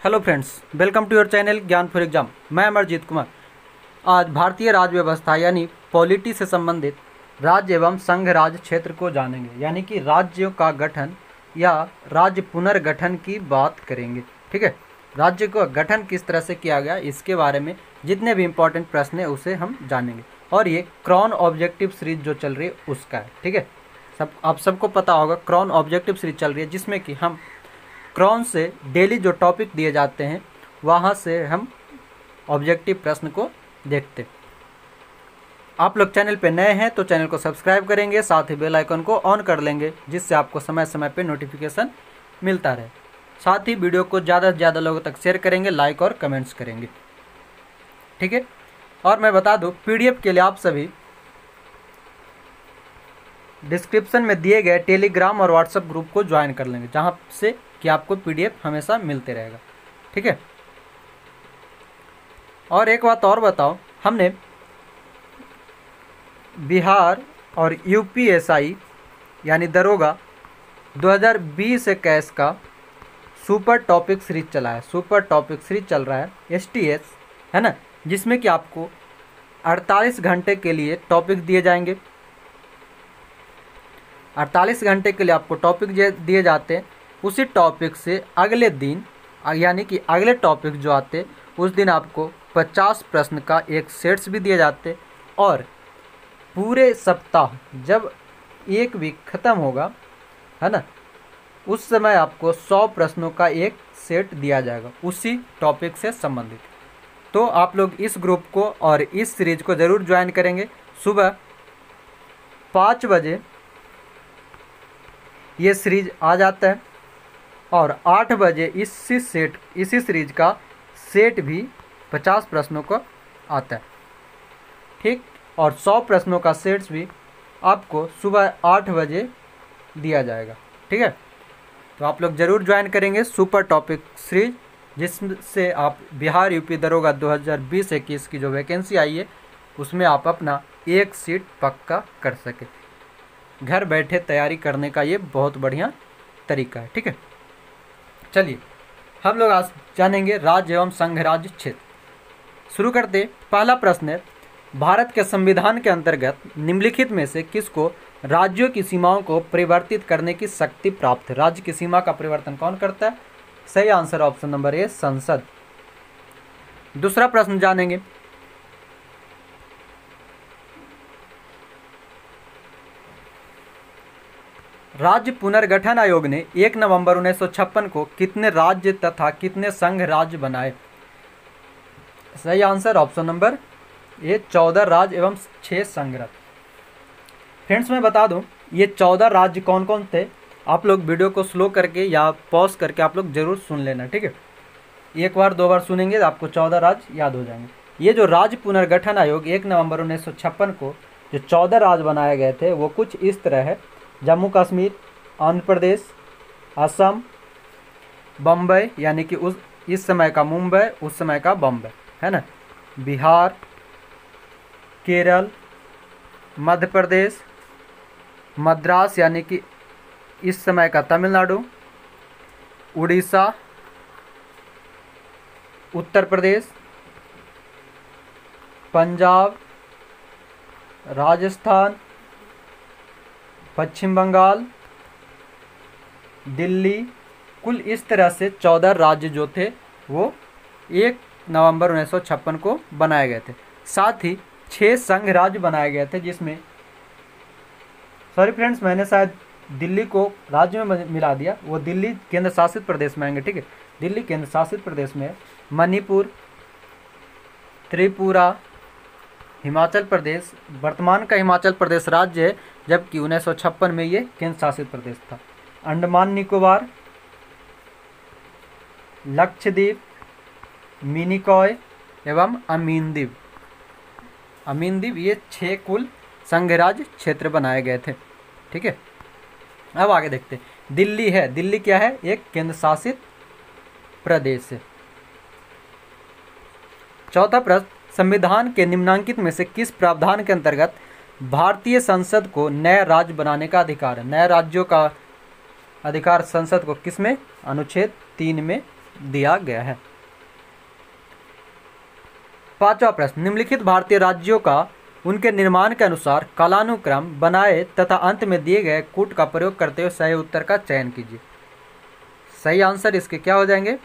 Hello friends, welcome to your channel Gyan for exam. मैं अमरजीत कुमार। आज भारतीय राज्य व्यवस्था यानी पॉलिटी से संबंधित राज्य एवं संघ राज्य क्षेत्र को जानेंगे, यानी कि राज्यों का गठन या राज्य पुनर्गठन की बात करेंगे। ठीक है, राज्य का गठन किस तरह से किया गया, इसके बारे में जितने भी इंपॉर्टेंट प्रश्न हैं उसे हम जानेंगे। और ये क्राउन ऑब्जेक्टिव सीरीज जो चल रही है उसका है। ठीक है, आप सबको पता होगा क्राउन ऑब्जेक्टिव सीरीज चल रही है, जिसमें कि हम क्राउन से डेली जो टॉपिक दिए जाते हैं वहाँ से हम ऑब्जेक्टिव प्रश्न को देखते। आप लोग चैनल पे नए हैं तो चैनल को सब्सक्राइब करेंगे, साथ ही बेल आइकन को ऑन कर लेंगे, जिससे आपको समय समय पे नोटिफिकेशन मिलता रहे। साथ ही वीडियो को ज़्यादा से ज़्यादा लोगों तक शेयर करेंगे, लाइक और कमेंट्स करेंगे। ठीक है, और मैं बता दूँ PDF के लिए आप सभी डिस्क्रिप्शन में दिए गए टेलीग्राम और व्हाट्सएप ग्रुप को ज्वाइन कर लेंगे, जहाँ से कि आपको PDF हमेशा मिलते रहेगा। ठीक है, और एक बात और बताओ, हमने बिहार और UPSI यानी दरोगा 2020-21 का सुपर टॉपिक सीरीज चला है। सुपर टॉपिक सीरीज चल रहा है STS, है ना, जिसमें कि आपको 48 घंटे के लिए टॉपिक दिए जाएंगे। 48 घंटे के लिए आपको टॉपिक दिए जाते हैं। उसी टॉपिक से अगले दिन यानी कि अगले टॉपिक जो आते उस दिन आपको 50 प्रश्न का एक सेट्स भी दिए जाते, और पूरे सप्ताह जब एक वीक ख़त्म होगा, है ना, उस समय आपको 100 प्रश्नों का एक सेट दिया जाएगा उसी टॉपिक से संबंधित। तो आप लोग इस ग्रुप को और इस सीरीज को ज़रूर ज्वाइन करेंगे। सुबह 5 बजे ये सीरीज आ जाता है और 8 बजे इसी सीरीज का सेट भी 50 प्रश्नों का आता है। ठीक, और 100 प्रश्नों का सेट्स भी आपको सुबह 8 बजे दिया जाएगा। ठीक है, तो आप लोग ज़रूर ज्वाइन करेंगे सुपर टॉपिक सीरीज, जिससे आप बिहार UP दरोगा 2020-21 की जो वैकेंसी आई है उसमें आप अपना एक सीट पक्का कर सके। घर बैठे तैयारी करने का ये बहुत बढ़िया तरीका है। ठीक है, चलिए हम लोग आज जानेंगे राज्य एवं संघ राज्य क्षेत्र। शुरू करते। पहला प्रश्न है, भारत के संविधान के अंतर्गत निम्नलिखित में से किसको राज्यों की सीमाओं को परिवर्तित करने की शक्ति प्राप्त है? राज्य की सीमा का परिवर्तन कौन करता है? सही आंसर ऑप्शन नंबर ए, संसद। दूसरा प्रश्न जानेंगे, राज्य पुनर्गठन आयोग ने 1 नवंबर 1956 को कितने राज्य तथा कितने संघ राज्य बनाए? सही आंसर ऑप्शन नंबर ए, 14 राज्य एवं 6 संघ राज्य। फ्रेंड्स मैं बता दूं ये 14 राज्य कौन कौन थे, आप लोग वीडियो को स्लो करके या पॉज करके आप लोग जरूर सुन लेना। ठीक है, एक बार 2 बार सुनेंगे तो आपको 14 राज्य याद हो जाएंगे। ये जो राज्य पुनर्गठन आयोग 1 नवंबर 1956 को जो 14 राज्य बनाए गए थे वो कुछ इस तरह है: जम्मू कश्मीर, आंध्र प्रदेश, असम, बम्बई यानी कि इस समय का मुंबई, उस समय का बम्बई, है ना, बिहार, केरल, मध्य प्रदेश, मद्रास यानी कि इस समय का तमिलनाडु, उड़ीसा, उत्तर प्रदेश, पंजाब, राजस्थान, पश्चिम बंगाल, दिल्ली। कुल इस तरह से 14 राज्य जो थे वो 1 नवंबर 1956 को बनाए गए थे। साथ ही 6 संघ राज्य बनाए गए थे, जिसमें सॉरी फ्रेंड्स मैंने शायद दिल्ली को राज्य में मिला दिया, वो दिल्ली केंद्र शासित प्रदेश में आएंगे। ठीक है, दिल्ली केंद्र शासित प्रदेश में मणिपुर, त्रिपुरा, हिमाचल प्रदेश, वर्तमान का हिमाचल प्रदेश राज्य है, जबकि 1956 में ये केंद्र शासित प्रदेश था। अंडमान निकोबार, लक्षद्वीप, मिनिकॉय एवं अमीनद्वीप। अमीनद्वीप ये 6 कुल संघ राज्य क्षेत्र बनाए गए थे। ठीक है, अब आगे देखते हैं। दिल्ली है, दिल्ली क्या है? एक केंद्र शासित प्रदेश है। चौथा प्रश्न, संविधान के निम्नांकित में से किस प्रावधान के अंतर्गत भारतीय संसद को नए राज्य बनाने का अधिकार है? नए राज्यों का अधिकार संसद को किसमें? अनुच्छेद 3 में दिया गया है। पांचवा प्रश्न, निम्नलिखित भारतीय राज्यों का उनके निर्माण के अनुसार कालानुक्रम बनाए तथा अंत में दिए गए कूट का प्रयोग करते हुए सही उत्तर का चयन कीजिए। सही आंसर इसके क्या हो जाएंगे?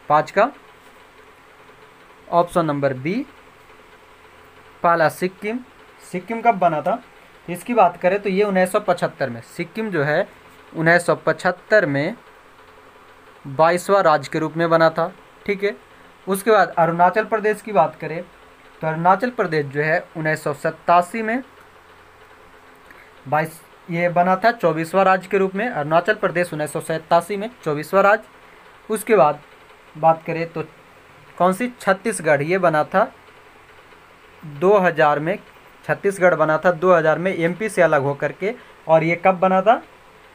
5 का ऑप्शन नंबर बी, पहला सिक्किम। सिक्किम कब बना था इसकी बात करें तो ये 1975 में, सिक्किम जो है 1975 में 22वां राज्य के रूप में बना था। ठीक है। उसके बाद अरुणाचल प्रदेश की बात करें तो अरुणाचल प्रदेश जो है 1987 में 22 ये बना था 24वां राज्य के रूप में। अरुणाचल प्रदेश 1987 में 24वां राज्य। उसके बाद बात करें तो कौन सी, छत्तीसगढ़, ये बना था 2000 में। छत्तीसगढ़ बना था 2000 में एमपी से अलग होकर के। और ये कब बना था,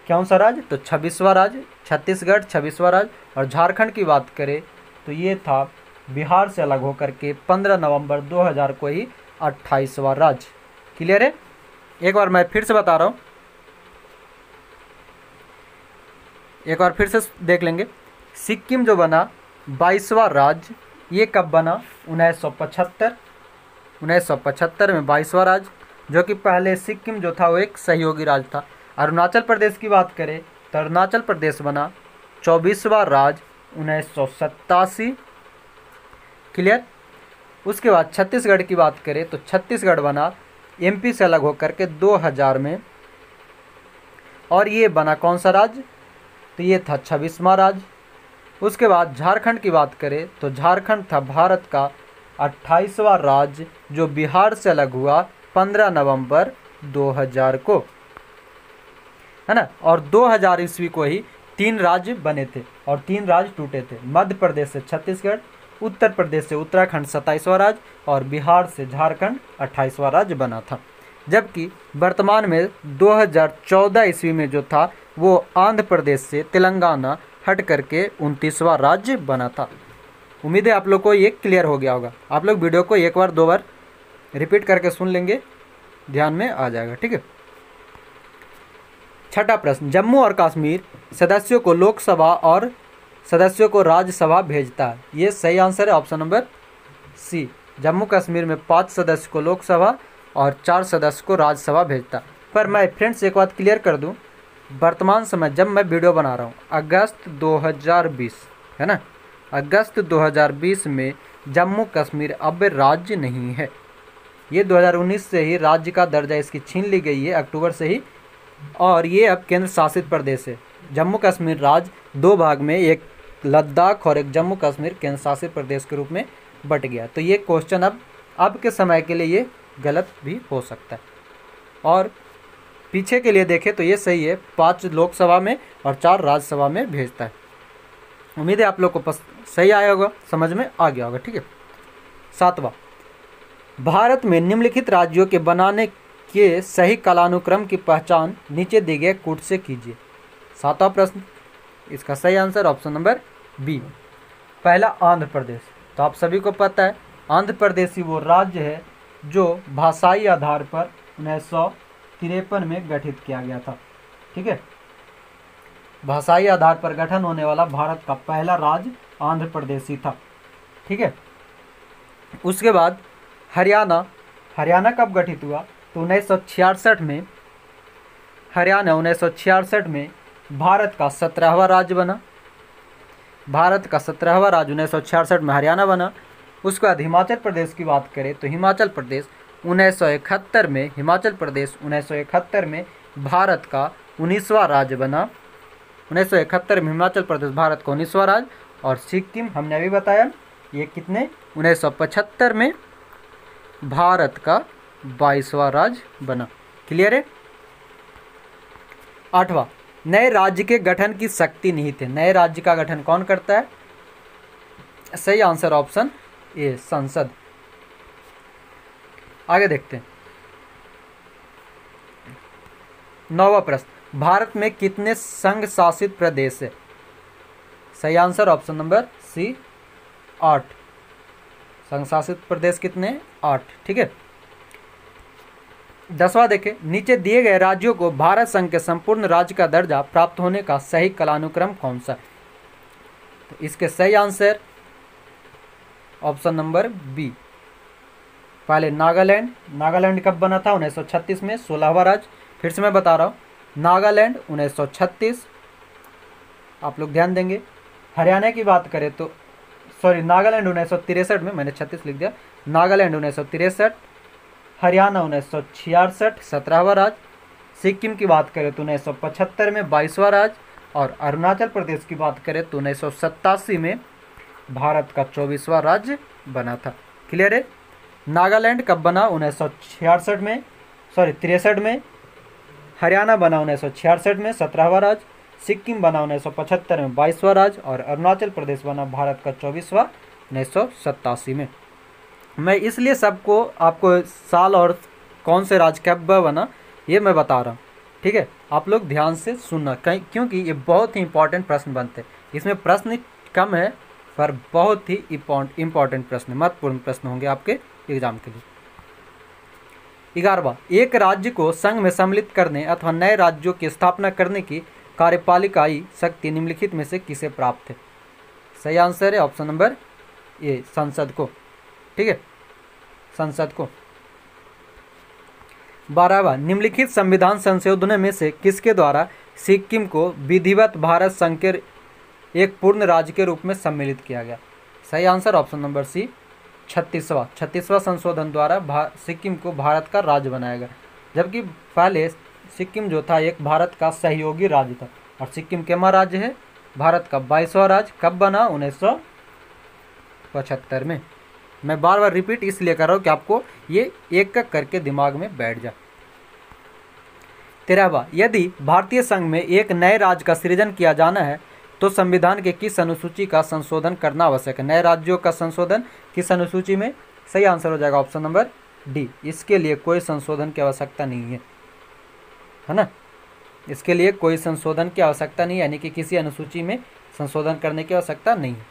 कौन सा राज्य, तो 26वां राज्य। छत्तीसगढ़ 26वां राज्य। और झारखंड की बात करें तो ये था बिहार से अलग होकर के 15 नवंबर 2000 को ही 28वां राज्य। क्लियर है? एक बार मैं फिर से बता रहा हूँ, एक बार फिर से देख लेंगे। सिक्किम जो बना 22वां राज्य, ये कब बना, 1975। 1975 में 22वां राज्य, जो कि पहले सिक्किम जो था वो एक सहयोगी राज्य था। अरुणाचल प्रदेश की बात करें तो अरुणाचल प्रदेश बना 24वां राज्य 1987। क्लियर? उसके बाद छत्तीसगढ़ की बात करें तो छत्तीसगढ़ बना एमपी से अलग होकर के 2000 में। और ये बना कौन सा राज्य, तो ये था 26वां राज्य। उसके बाद झारखंड की बात करें तो झारखंड था भारत का 28वां राज्य, जो बिहार से अलग हुआ 15 नवंबर 2000 को, है ना। और 2000 ईस्वी को ही 3 राज्य बने थे और 3 राज्य टूटे थे। मध्य प्रदेश से छत्तीसगढ़, उत्तर प्रदेश से उत्तराखंड 27वां राज्य और बिहार से झारखंड 28वां राज्य बना था। जबकि वर्तमान में 2014 ईस्वी में जो था वो आंध्र प्रदेश से तेलंगाना हट करके 29वां राज्य बना था। उम्मीद है आप लोग को ये क्लियर हो गया होगा। आप लोग वीडियो को एक बार 2 बार रिपीट करके सुन लेंगे, ध्यान में आ जाएगा। ठीक है। छठा प्रश्न, जम्मू और कश्मीर सदस्यों को लोकसभा और सदस्यों को राज्यसभा भेजता है। ये सही आंसर है option number C. Jammu Kashmir में 5 सदस्य को लोकसभा और 4 सदस्य को राज्यसभा भेजता। पर मैं फ्रेंड्स एक बात क्लियर कर दूं, वर्तमान समय जब मैं वीडियो बना रहा हूं अगस्त 2020, है ना, अगस्त 2020 में जम्मू कश्मीर अब राज्य नहीं है। ये 2019 से ही राज्य का दर्जा इसकी छीन ली गई है, अक्टूबर से ही, और ये अब केंद्र शासित प्रदेश है। जम्मू कश्मीर राज्य 2 भाग में, एक लद्दाख और एक जम्मू कश्मीर केंद्र शासित प्रदेश के रूप में बट गया। तो ये क्वेश्चन अब के समय के लिए ये गलत भी हो सकता है। और पीछे के लिए देखें तो ये सही है, 5 लोकसभा में और 4 राज्यसभा में भेजता है। उम्मीद है आप लोग को सही आया होगा, समझ में आ गया होगा। ठीक है। 7वां, भारत में निम्नलिखित राज्यों के बनाने के सही कालानुक्रम की पहचान नीचे दिए गए कूट से कीजिए। 7वां प्रश्न, इसका सही आंसर ऑप्शन नंबर बी, पहला आंध्र प्रदेश। तो आप सभी को पता है आंध्र प्रदेश ही वो राज्य है जो भाषाई आधार पर 1953 में गठित किया गया था। ठीक है। भाषाई आधार पर गठन होने वाला भारत का पहला राज्य आंध्र प्रदेश ही था। ठीक है। उसके बाद हरियाणा कब गठित हुआ, तो 1966 में हरियाणा 1966 में भारत का 17वां राज्य बना। भारत का 17वां राज्य 1966 में हरियाणा बना। उसके बाद हिमाचल प्रदेश की बात करें तो हिमाचल प्रदेश 1971 में भारत का 19वां राज्य बना। 1971 में हिमाचल प्रदेश भारत का 19वां राज्य। और सिक्किम हमने अभी बताया ये कितने, 1975 में भारत का 22वां राज्य बना। क्लियर है। 8वां, नए राज्य के गठन की शक्ति निहित है। नए राज्य का गठन कौन करता है, सही आंसर ऑप्शन ए, संसद। आगे देखते हैं। 9वां प्रश्न, भारत में कितने संघ शासित प्रदेश है, सही आंसर ऑप्शन नंबर सी, 8। संघ शासित प्रदेश कितने, 8। ठीक है। 10वां देखें, नीचे दिए गए राज्यों को भारत संघ के संपूर्ण राज्य का दर्जा प्राप्त होने का सही कालानुक्रम कौन सा है। तो इसके सही आंसर ऑप्शन नंबर बी। पहले नागालैंड कब बना था? 1936 में, 16वां राज्य। फिर से मैं बता रहा हूँ, नागालैंड 1936, आप लोग ध्यान देंगे। हरियाणा की बात करें तो नागालैंड 1963 में, मैंने 36 लिख दिया। नागालैंड 1963, हरियाणा 1966, 17वां राज्य। सिक्किम की बात करें तो 1975 में, 22वां राज्य। और अरुणाचल प्रदेश की बात करें तो 1987 में भारत का 24वां राज्य बना था। क्लियर है? नागालैंड कब बना? 1966 में, 63 में। हरियाणा बना 1966 में, 17वां राज्य। सिक्किम बना 1975 में, 22वां राज्य। और अरुणाचल प्रदेश बना भारत का 24वां 1987 में। मैं इसलिए सबको आपको साल और कौन से राज्य कब बना ये मैं बता रहा हूँ, ठीक है? आप लोग ध्यान से सुनना, कहीं क्योंकि ये बहुत ही इंपॉर्टेंट प्रश्न बनते हैं। इसमें प्रश्न कम है पर बहुत ही इंपॉर्टेंट प्रश्न, महत्वपूर्ण प्रश्न होंगे आपके एग्जाम के लिए। 11वां, एक राज्य को संघ में सम्मिलित करने अथवा नए राज्यों की स्थापना करने की कार्यपालिकाई शक्ति निम्नलिखित में से किसे प्राप्त है? सही आंसर है ऑप्शन नंबर ए, संसद को। ठीक है, संसद को। 12वां, निम्नलिखित संविधान संशोधनों में से किसके द्वारा सिक्किम को विधिवत भारत संघ के एक पूर्ण राज्य के रूप में सम्मिलित किया गया? सही आंसर ऑप्शन नंबर सी, 36वां संशोधन द्वारा सिक्किम को भारत का राज्य बनाया गया। जबकि पहले सिक्किम जो था एक भारत का सहयोगी राज्य था। और सिक्किम केमा राज्य है? भारत का 22वां राज्य। कब बना? 1975 में। मैं बार बार रिपीट इसलिए कर रहा हूँ कि आपको ये एक एक करके दिमाग में बैठ जाए। 13वां, यदि भारतीय संघ में एक नए राज्य का सृजन किया जाना है तो संविधान के किस अनुसूची का संशोधन करना आवश्यक है? नए राज्यों का संशोधन किस अनुसूची में? सही आंसर हो जाएगा ऑप्शन नंबर डी। इसके लिए कोई संशोधन की आवश्यकता नहीं है ना? इसके लिए कोई संशोधन की आवश्यकता नहीं, यानी कि किसी अनुसूची में संशोधन करने की आवश्यकता नहीं है।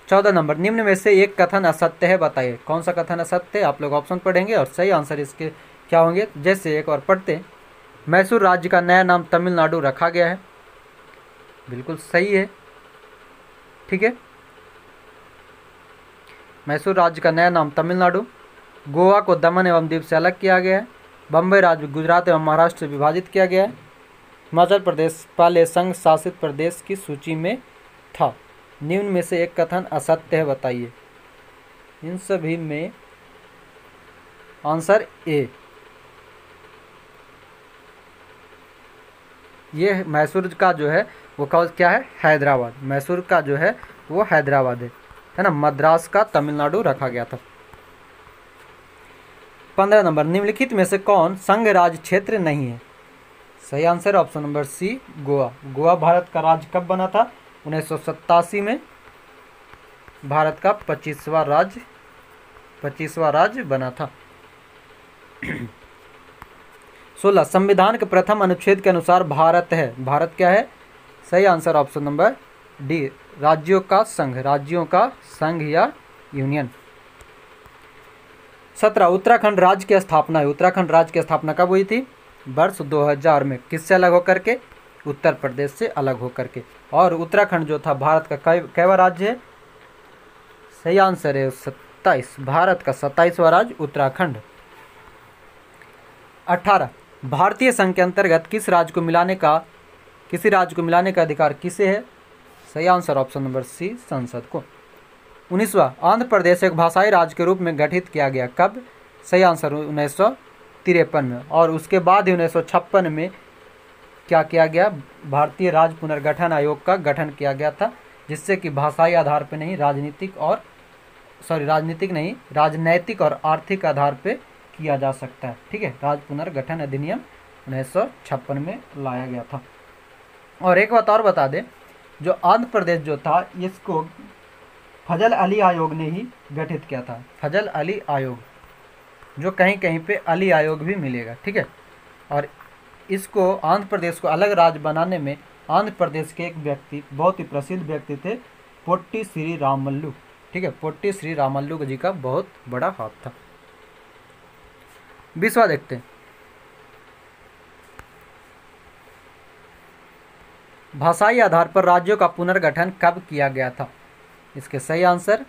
14 नंबर, निम्न में से एक कथन असत्य है, बताइए कौन सा कथन असत्य है? आप लोग ऑप्शन पढ़ेंगे और सही आंसर इसके क्या होंगे। जैसे एक और पढ़ते, मैसूर राज्य का नया नाम तमिलनाडु रखा गया है। बिल्कुल सही है, ठीक है, मैसूर राज्य का नया नाम तमिलनाडु। गोवा को दमन एवं दीव से अलग किया गया है। बम्बई राज्य गुजरात एवं महाराष्ट्र से विभाजित किया गया है। हिमाचल प्रदेश पहले संघ शासित प्रदेश की सूची में था। निम्न में से एक कथन असत्य है, बताइए। इन सभी में आंसर ए। ये मैसूर का जो है वो क्या है? हैदराबाद। मैसूर का जो है वो हैदराबाद है ना? मद्रास का तमिलनाडु रखा गया था। 15 नंबर, निम्नलिखित में से कौन संघ राज्य क्षेत्र नहीं है? सही answer option number C, Goa. Goa Bharat का राज्य कब बना था? 1987 में। भारत का 25वां राज्य बना था। 16, संविधान के प्रथम अनुच्छेद के अनुसार भारत है। भारत क्या है? सही आंसर ऑप्शन नंबर डी, राज्यों का संघ या यूनियन। 17, उत्तराखंड राज्य की स्थापना है। उत्तराखंड राज्य की स्थापना कब हुई थी? वर्ष 2000 में। किससे अलग होकर के? उत्तर प्रदेश से अलग होकर के। और उत्तराखंड जो था भारत का कैवा राज्य है? सही आंसर है 27, भारत का 27वां राज्य उत्तराखंड। 18, भारतीय संघ के अंतर्गत किसी राज्य को मिलाने का अधिकार किसे है? सही आंसर ऑप्शन नंबर सी, संसद को। 19वां, आंध्र प्रदेश एक भाषाई राज्य के रूप में गठित किया गया कब? सही आंसर 1953 में। और उसके बाद ही 1956 में क्या किया गया? भारतीय राज्य पुनर्गठन आयोग का गठन किया गया था, जिससे कि भाषाई आधार पर नहीं राजनीतिक और आर्थिक आधार पर किया जा सकता है। ठीक है, राज्य पुनर्गठन अधिनियम 1956 में लाया गया था। और एक बात और बता दें, जो आंध्र प्रदेश जो था इसको फजल अली आयोग ने ही गठित किया था। फजल अली आयोग, जो कहीं कहीं पे अली आयोग भी मिलेगा। ठीक है, और इसको आंध्र प्रदेश को अलग राज्य बनाने में आंध्र प्रदेश के एक व्यक्ति, बहुत ही प्रसिद्ध व्यक्ति थे, पोट्टी श्री रामल्लू। ठीक है, पोट्टी श्री रामल्लू जी का बहुत बड़ा हाथ था। 20वां देखते हैं। भाषाई आधार पर राज्यों का पुनर्गठन कब किया गया था? इसके सही आंसर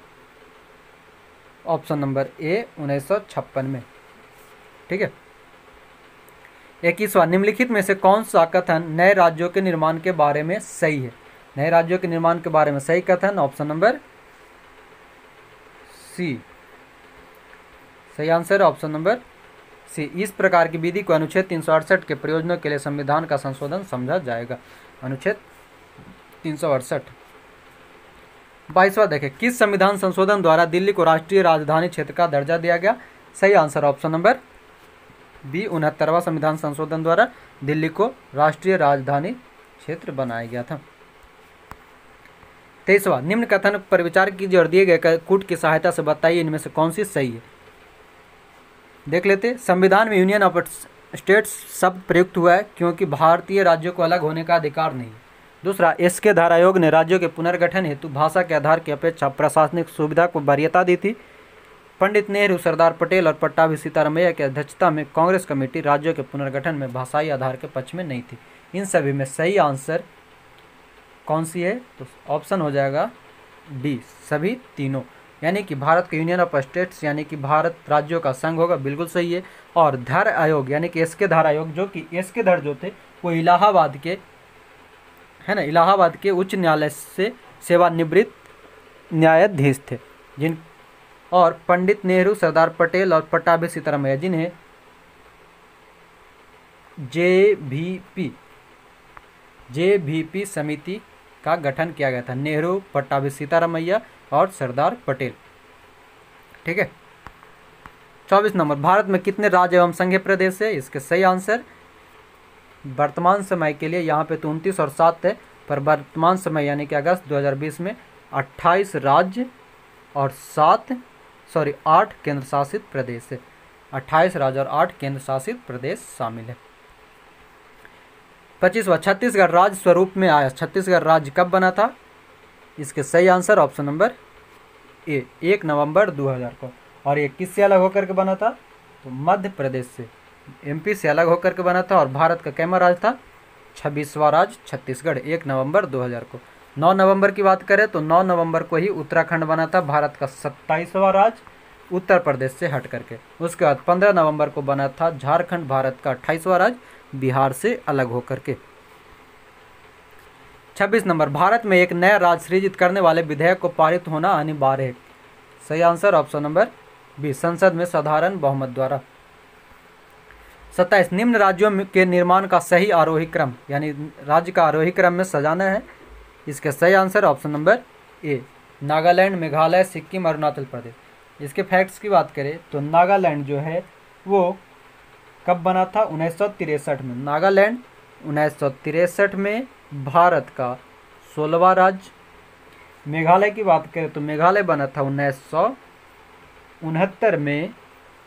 ऑप्शन नंबर ए 1956 में। ठीक है। 21वां, निम्नलिखित में से कौन सा कथन नए राज्यों के निर्माण के बारे में सही है? नए राज्यों के निर्माण के बारे में सही कथन ऑप्शन नंबर सी। सही आंसर ऑप्शन नंबर सी। इस प्रकार की विधि को अनुच्छेद 368 के प्रयोजनों के लिए संविधान का संशोधन समझा जाएगा। अनुच्छेद 368। 22वां देखें, किस संविधान संशोधन द्वारा दिल्ली को राष्ट्रीय राजधानी क्षेत्र का दर्जा दिया गया? सही आंसर ऑप्शन नंबर बी 69वां संविधान संशोधन द्वारा दिल्ली को राष्ट्रीय राजधानी क्षेत्र बनाया गया था। 23वां, निम्न कथन पर विचार कीजिए और दिए गए कूट की सहायता से बताइए इनमें से कौन सी सही है। देख लेते। संविधान में यूनियन ऑफ स्टेट्स शब्द प्रयुक्त हुआ है क्योंकि भारतीय राज्यों को अलग होने का अधिकार नहीं है। दूसरा, एसके धारा आयोग ने राज्यों के पुनर्गठन हेतु भाषा के आधार की अपेक्षा प्रशासनिक सुविधा को वरीयता दी थी। पंडित नेहरू, सरदार पटेल और पट्टाभी सीतारामैया की अध्यक्षता में कांग्रेस कमेटी राज्यों के पुनर्गठन में भाषाई आधार के पक्ष में नहीं थी। इन सभी में सही आंसर कौन सी है? तो ऑप्शन हो जाएगा डी, सभी तीनों, यानी कि भारत के यूनियन ऑफ स्टेट्स यानी कि भारत राज्यों का संघ होगा, बिल्कुल सही है। और धर आयोग यानी कि एसके धारा आयोग, जो कि एसके धर जो थे वो इलाहाबाद के है ना, इलाहाबाद के उच्च न्यायालय से सेवानिवृत्त न्यायाधीश थे जिन, और पंडित नेहरू, सरदार पटेल और पट्टाभी सीतारामैया जिन्हें जेवीपी समिति का गठन किया गया था। नेहरू, पट्टाभी सीतारामैया और सरदार पटेल। ठीक है। 24 नंबर, भारत में कितने राज्य एवं संघीय प्रदेश है? इसके सही आंसर वर्तमान समय के लिए यहाँ पे तो 29 और 7 है, पर वर्तमान समय यानी कि अगस्त 2020 में 28 राज्य और 8 केंद्र शासित प्रदेश है। 28 राज्य और 8 केंद्र शासित प्रदेश शामिल है। 25वां, छत्तीसगढ़ राज्य स्वरूप में आया। छत्तीसगढ़ राज्य कब बना था? इसके सही आंसर ऑप्शन नंबर ए 1 नवंबर 2000 को। और ये किससे अलग होकर के बना था? तो मध्य प्रदेश से, एमपी से अलग होकर के बना था। और भारत का कैमा राज्य था? 26वां राज्य छत्तीसगढ़, 1 नवंबर 2000 को। 9 नवंबर की बात करें तो 9 नवंबर को ही उत्तराखंड बना था, भारत का 27वां राज्य उत्तर प्रदेश से हट करके। उसके बाद 15 नवंबर को बना था झारखंड, भारत का 28वां राज्य बिहार से अलग होकर के। 26 नंबर, भारत में एक नया राज्य सृजित करने वाले विधेयक को पारित होना अनिवार्य है। सही आंसर ऑप्शन नंबर बी, संसद में साधारण बहुमत द्वारा। 27, निम्न राज्यों के निर्माण का सही आरोही क्रम, यानी राज्य का आरोही क्रम में सजाना है। इसके सही answer option number A, Nagaland, Meghalaya, Sikkim, Arunachal Pradesh. इसके फैक्ट्स की बात करें तो नागालैंड जो है वो कब बना था? 1963 में। नागालैंड 1963 में भारत का 16वां राज्य। मेघालय की बात करें तो मेघालय बना था 1969 में,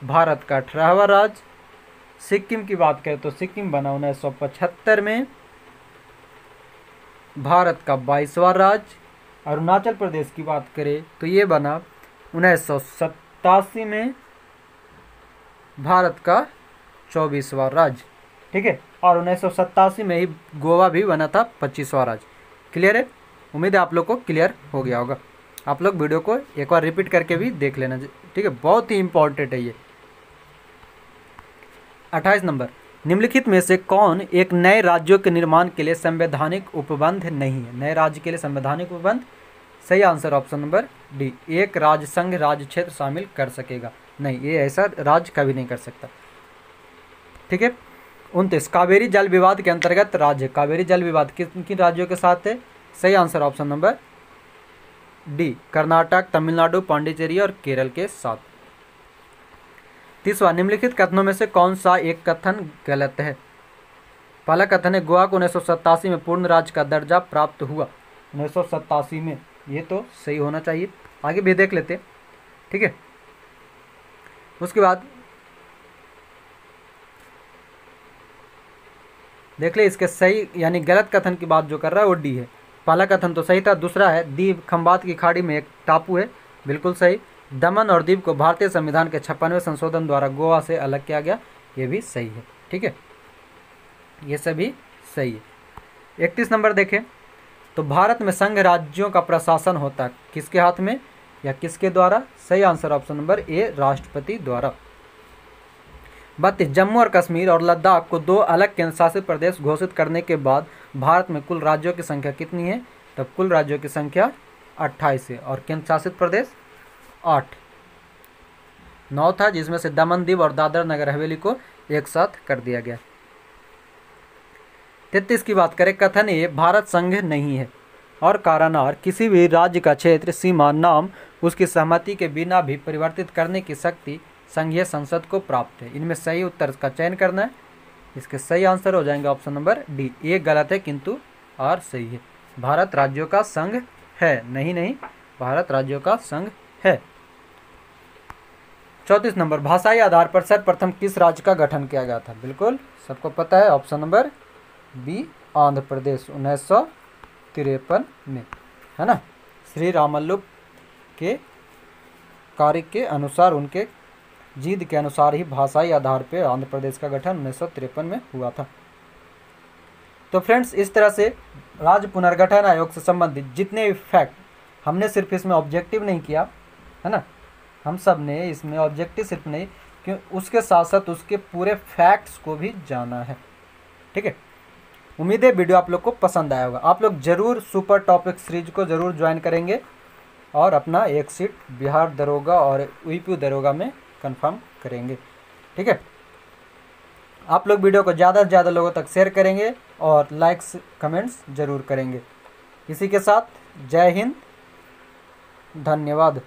भारत का 18वां राज्य। सिक्किम की बात करें तो सिक्किम बना 1975 में, भारत का 22वां राज्य। अरुणाचल प्रदेश की बात करें तो ये बना 1987 में, भारत का 24वां राज्य। ठीक है। और 1987 में ही गोवा भी बना था 25वां राज्य। क्लियर है? उम्मीद है आप लोग को क्लियर हो गया होगा। आप लोग वीडियो को एक बार रिपीट करके भी देख लेना। ठीक है, बहुत ही इंपॉर्टेंट है ये। 28 नंबर, निम्नलिखित में से कौन एक नए राज्यों के निर्माण के लिए संवैधानिक उपबंध नहीं है? नए राज्य के लिए संवैधानिक उपबंध। सही आंसर ऑप्शन नंबर डी, एक राज्य संघ राज्य क्षेत्र शामिल कर सकेगा नहीं, ये ऐसा राज्य कभी नहीं कर सकता। ठीक है। 29, कावेरी जल विवाद के अंतर्गत राज्य। कावेरी जल विवाद किन किन राज्यों के साथ है? सही answer option number D, Karnataka, Tamil Nadu, Pondicherry और केरल के साथ। 30वां, निम्नलिखित कथनों में से कौन सा एक कथन गलत है? पहला कथन है गोवा को 1987 में पूर्ण राज्य का दर्जा प्राप्त हुआ। 1987 में, ये तो सही होना चाहिए। आगे भी देख लेते। ठीक है। उसके बाद देख ले, इसके सही यानी गलत कथन की बात जो कर रहा है वो डी है। पहला कथन तो सही था। दूसरा है दीव खंबात की खाड़ी में एक टापू है, बिल्कुल सही। दमन और दीव को भारतीय संविधान के 56वें संशोधन द्वारा गोवा से अलग किया गया, ये भी सही है। ठीक है, ये सभी सही है। 31 नंबर देखें तो भारत में संघ राज्यों का प्रशासन होता है किसके हाथ में या किसके द्वारा? सही आंसर ऑप्शन नंबर ए, राष्ट्रपति द्वारा। 32 जम्मू और कश्मीर और लद्दाख को 2 अलग केंद्र शासित प्रदेश घोषित करने के बाद भारत में कुल राज्यों की संख्या कितनी है? तब कुल राज्यों की संख्या 28 है और केंद्र शासित प्रदेश 8। 9 था जिसमें से दमन दीव और दादरा नगर हवेली को एक साथ कर दिया गया। 33 की बात करें, कथन ए भारत संघ नहीं है और कारण आर किसी भी राज्य का क्षेत्र सीमा नाम उसकी सहमति के बिना भी परिवर्तित करने की शक्ति संघीय संसद को प्राप्त है। इनमें सही उत्तर का चयन करना है। इसके सही आंसर हो जाएंगे ऑप्शन नंबर डी। ए गलत है किंतु आर सही है। भारत राज्यों का संघ है, नहीं, भारत राज्यों का संघ है। 34 नंबर भाषाई आधार पर सर्वप्रथम किस राज्य का गठन किया गया था? बिल्कुल सबको पता है, option number B, Andhra Pradesh 1953 में, है ना। श्री रामल्लु के कार्य के अनुसार, उनके जिद के अनुसार ही भाषाई आधार पर आंध्र प्रदेश का गठन 1953 में हुआ था। तो फ्रेंड्स, इस तरह से राज्य पुनर्गठन आयोग से संबंधित जितने भी फैक्ट, हमने सिर्फ इसमें ऑब्जेक्टिव नहीं किया, है ना, हम सब ने इसमें ऑब्जेक्टिव सिर्फ नहीं, क्यों उसके साथ साथ उसके पूरे फैक्ट्स को भी जाना है। ठीक है, उम्मीद है वीडियो आप लोग को पसंद आया होगा। आप लोग जरूर सुपर टॉपिक सीरीज को जरूर ज्वाइन करेंगे और अपना एक सीट बिहार दरोगा और यूपी दरोगा में कंफर्म करेंगे। ठीक है, आप लोग वीडियो को ज़्यादा से ज़्यादा लोगों तक शेयर करेंगे और लाइक्स कमेंट्स जरूर करेंगे। इसी के साथ जय हिंद, धन्यवाद।